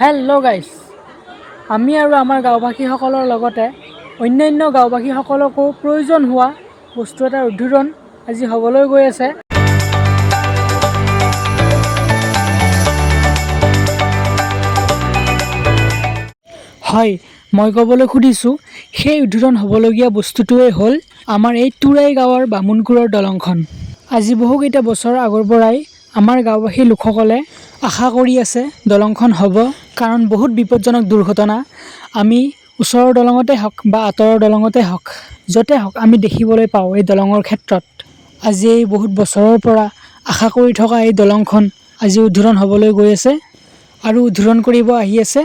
Hello' guys, আমি আৰু আমাৰ গাঁওবাসীসকলৰ লগতে অন্যান্য গাঁওবাসীসকলকো প্ৰয়োজন হোৱা বস্তু এটাৰ উদ্বোধন আজি হ'বলৈ গৈ আছে। হয়, মই ক'বলৈ খুজিছোঁ সেই উদ্বোধন হ'বলগীয়া বস্তুটোৱেই হ'ল আমাৰ এই তুৰাই গাঁৱৰ বামুণকুৰৰ দলংখন। আজি বহুকেইটা বছৰ আগৰ পৰাই আমাৰ গাঁওবাসী লোকসকলে আশা কৰি আছে দলংখন হ'ব, কাৰণ বহুত বিপদজনক দুৰ্ঘটনা আমি ওচৰৰ দলঙতে হওক বা আঁতৰৰ দলঙতে হওক, য'তে হওক আমি দেখিবলৈ পাওঁ। এই দলঙৰ ক্ষেত্ৰত আজি এই বহুত বছৰৰ পৰা আশা কৰি থকা এই দলংখন আজি উদ্বোধন হ'বলৈ গৈ আছে আৰু উদ্বোধন কৰিব আহি আছে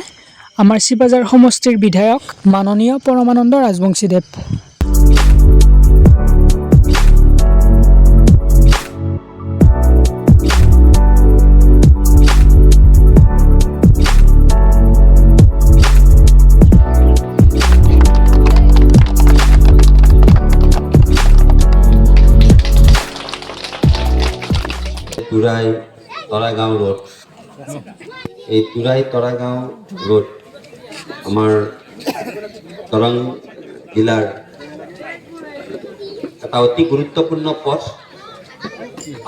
আমাৰ চিপাঝাৰ সমষ্টিৰ বিধায়ক মাননীয় পৰমানন্দ ৰাজবংশীদেৱ। তুৰাই তৰাগাঁও ৰোড, এই তুৰাই তৰাগাঁও ৰোড আমাৰ দৰং জিলাৰ এটা অতি গুৰুত্বপূৰ্ণ পথ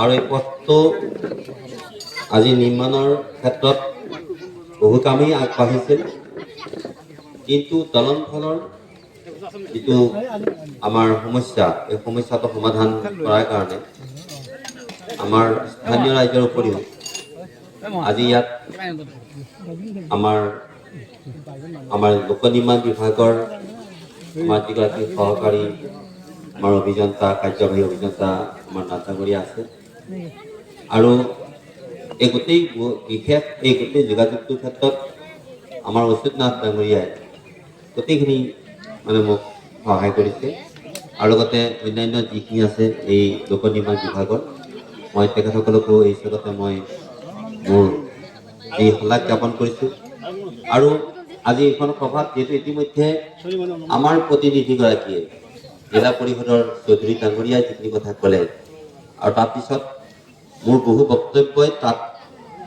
আৰু এই পথটো আজি নিৰ্মাণৰ ক্ষেত্ৰত বহু কামেই আগবাঢ়িছিল, কিন্তু দলংখনৰ যিটো আমাৰ সমস্যা, এই সমস্যাটো সমাধান কৰাৰ কাৰণে আমাৰ স্থানীয় ৰাইজৰ উপৰিও আজি ইয়াত আমাৰ লোক নিৰ্মাণ বিভাগৰ আমাৰ যিগৰাকী সহকাৰী আমাৰ অভিযন্তা, কাৰ্যবাহী অভিযন্তা আমাৰ নাথাগৰীয়া আছে, আৰু এই গোটেই বিশেষ এই গোটেই যোগাযোগটোৰ ক্ষেত্ৰত আমাৰ অচ্যুত নাথ ডাঙৰীয়াই গোটেইখিনি মোক সহায় কৰিছে, আৰু লগতে অন্যান্য যিখিনি আছে এই লোক নিৰ্মাণ বিভাগৰ, মই তেখেতসকলকো এই হিচাপতে মই মোৰ এই শলাগ জ্ঞাপন কৰিছোঁ। আৰু আজি এইখন সভাত যিহেতু ইতিমধ্যে আমাৰ প্ৰতিনিধিগৰাকীয়ে জিলা পৰিষদৰ চৌধুৰী ডাঙৰীয়াই যিখিনি কথা ক'লে, আৰু তাৰপিছত মোৰ বহু বক্তব্যই তাত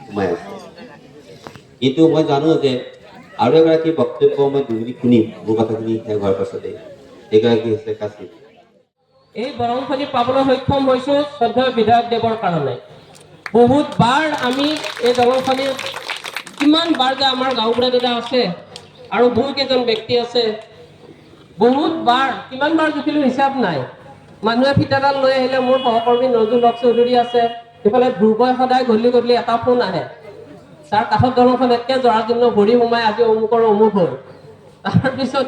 সোমাই আছে, কিন্তু মই জানো যে আৰু এগৰাকী বক্তব্য মই দুগুণি শুনিম মোৰ কথাখিনি শেষ হোৱাৰ পাছতে। সেইগৰাকী হৈছে কাশী। এই দলংখনি পাবলৈ সক্ষম হৈছোঁ শ্ৰদ্ধেয় বিধায়কদেৱৰ কাৰণে। বহুত বাৰ আমি এই দলংখনিৰ কিমান বাৰ যে আমাৰ গাঁওবুঢ়া দাদা আছে আৰু বহুকেইজন ব্যক্তি আছে, বহুত বাৰ কিমান বাৰ জুখিলো হিচাপ নাই। মানুহে ফিটাডাল লৈ আহিলে মোৰ সহকৰ্মী নজৰুল হক চৌধুৰী আছে, সেইফালে ধ্ৰুৱই সদায় গধূলি গধূলি এটা ফোন আহে, তাৰ কাষত দলংখন একে জৰাজীৰ্ণ ভৰি সোমাই আজি অমুকৰ অমুক হ'ল। তাৰপিছত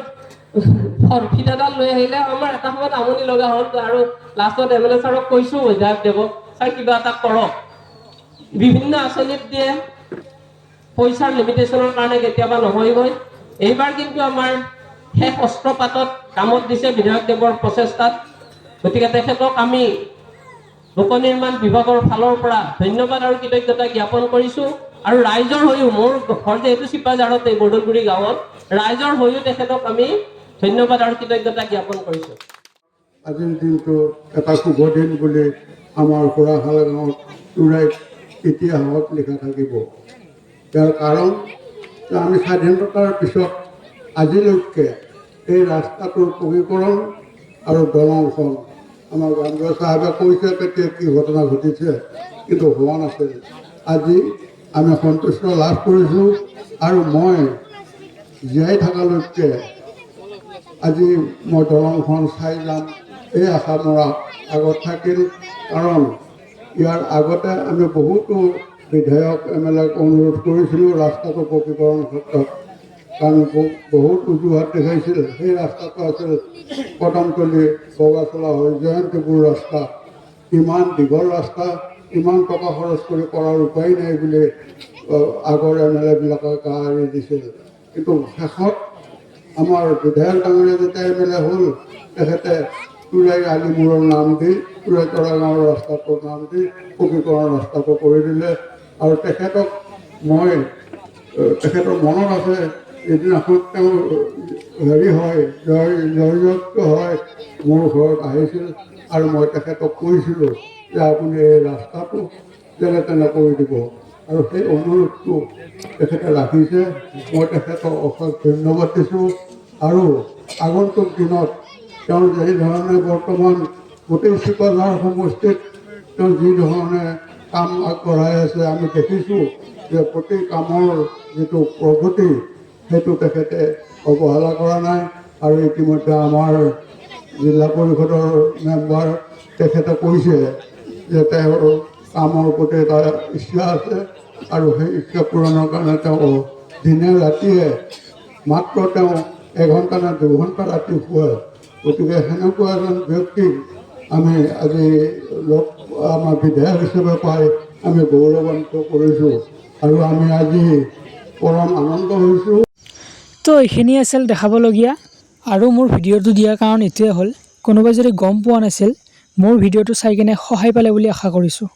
ফিটাডাল লৈ আহিলে আমাৰ এটা সময়ত আমনি লগা হ'ল, আৰু লাষ্টত MLA ছাৰক কৈছোঁ, বিধায়কদেৱক, ছাৰ কিবা এটা কৰক। বিভিন্ন আঁচনিত দিয়ে, পইচাৰ লিমিটেশ্যনৰ কাৰণে কেতিয়াবা নহয়গৈ। এইবাৰ কিন্তু আমাৰ শেষ অস্ত্ৰপাতত কামত দিছে বিধায়কদেৱৰ প্ৰচেষ্টাত, গতিকে তেখেতক আমি লোক নিৰ্মাণ বিভাগৰ ফালৰ পৰা ধন্যবাদ আৰু কৃতজ্ঞতা জ্ঞাপন কৰিছোঁ। আৰু ৰাইজৰ হৈও, মোৰ ঘৰ যিহেতু চিপাঝাৰত এই বৰদলগুৰি গাঁৱত, ৰাইজৰ হৈও তেখেতক আমি ধন্যবাদ আৰু কৃতজ্ঞতা জ্ঞাপন কৰিছোঁ। আজিৰ দিনটো এটা শুভ দিন বুলি আমাৰ ঘোঁৰাশাল গাঁৱত তুৰাইত ইতিহাসত লিখা থাকিব। ইয়াৰ কাৰণ যে আমি স্বাধীনতাৰ পিছত আজিলৈকে এই ৰাস্তাটোৰ পকীকৰণ আৰু দলংখন, আমাৰ গান্ধী চাহাবে কৈছে কেতিয়া কি ঘটনা ঘটিছে, কিন্তু হোৱা নাছিল। আজি আমি সন্তুষ্ট লাভ কৰিছোঁ, আৰু মই জীয়াই থকালৈকে আজি মই দলংখন চাই যাম এই আশা মোৰ আগত থাকিল। কাৰণ ইয়াৰ আগতে আমি বহুতো বিধায়ক MLAক অনুৰোধ কৰিছিলোঁ ৰাস্তাটো পকীকৰণ ক্ষেত্ৰত, কাৰণ বহুত অজুহাত দেখাইছিল। সেই ৰাস্তাটো আছিল কদমতলী বগাচলা হৈ জয়ন্তীপুৰ ৰাস্তা, ইমান দীঘল ৰাস্তা, ইমান টকা খৰচ কৰি কৰাৰ উপায় নাই বুলি আগৰ MLAবিলাকে কাঢ়ি দিছিল। কিন্তু শেষত আমাৰ বিধায়ক ডাঙৰীয়া যেতিয়া MLA হ'ল, তেখেতে তুৰাই আলিমূৰৰ নাম দি তুৰাই তৰাগাঁৱৰ ৰাস্তাটোৰ নাম দি পকীকৰণ ৰাস্তাটো কৰি দিলে। আৰু তেখেতক মই, তেখেতৰ মনত আছে এদিনাখন তেওঁ জয়যুক্ত হয় মোৰ ঘৰত আহিছিল, আৰু মই তেখেতক কৈছিলোঁ যে আপুনি এই ৰাস্তাটো যেনে তেনে কৰি দিব। আৰু সেই অনুৰোধটো তেখেতে ৰাখিছে। মই তেখেতক অশেষ ধন্যবাদ দিছোঁ। আৰু আগন্তুক দিনত তেওঁ যিধৰণে বৰ্তমান গোটেই চিপাঝাৰ সমষ্টিত তেওঁ যিধৰণে কাম আগবঢ়াই আছে, আমি দেখিছোঁ যে প্ৰতি কামৰ যিটো প্ৰগতি সেইটো তেখেতে অৱহেলা কৰা নাই। আৰু ইতিমধ্যে আমাৰ জিলা পৰিষদৰ মেম্বাৰ তেখেতে কৈছে যে তেওঁৰ কামৰ প্ৰতি এটা ইচ্ছা আছে আৰু সেই ইচ্ছা পূৰণৰ কাৰণে তেওঁ দিনে ৰাতিয়ে মাত্ৰ তেওঁ 1 ঘণ্টা নে 2 ঘণ্টা ৰাতি শুৱে। গতিকে সেনেকুৱা এজন ব্যক্তিক আমি আজি আমাৰ বিধায়ক হিচাপে পাই আমি গৌৰৱান্বিত কৰিছোঁ আৰু আমি আজি পৰম আনন্দ হৈছোঁ। তো এইখিনি আছিল দেখাবলগীয়া। আৰু মোৰ ভিডিঅ'টো দিয়াৰ কাৰণ এইটোৱে হ'ল, কোনোবাই যদি গম পোৱা নাছিল, মোৰ ভিডিঅ'টো চাই কিনে সহায় পালে বুলি আশা কৰিছোঁ।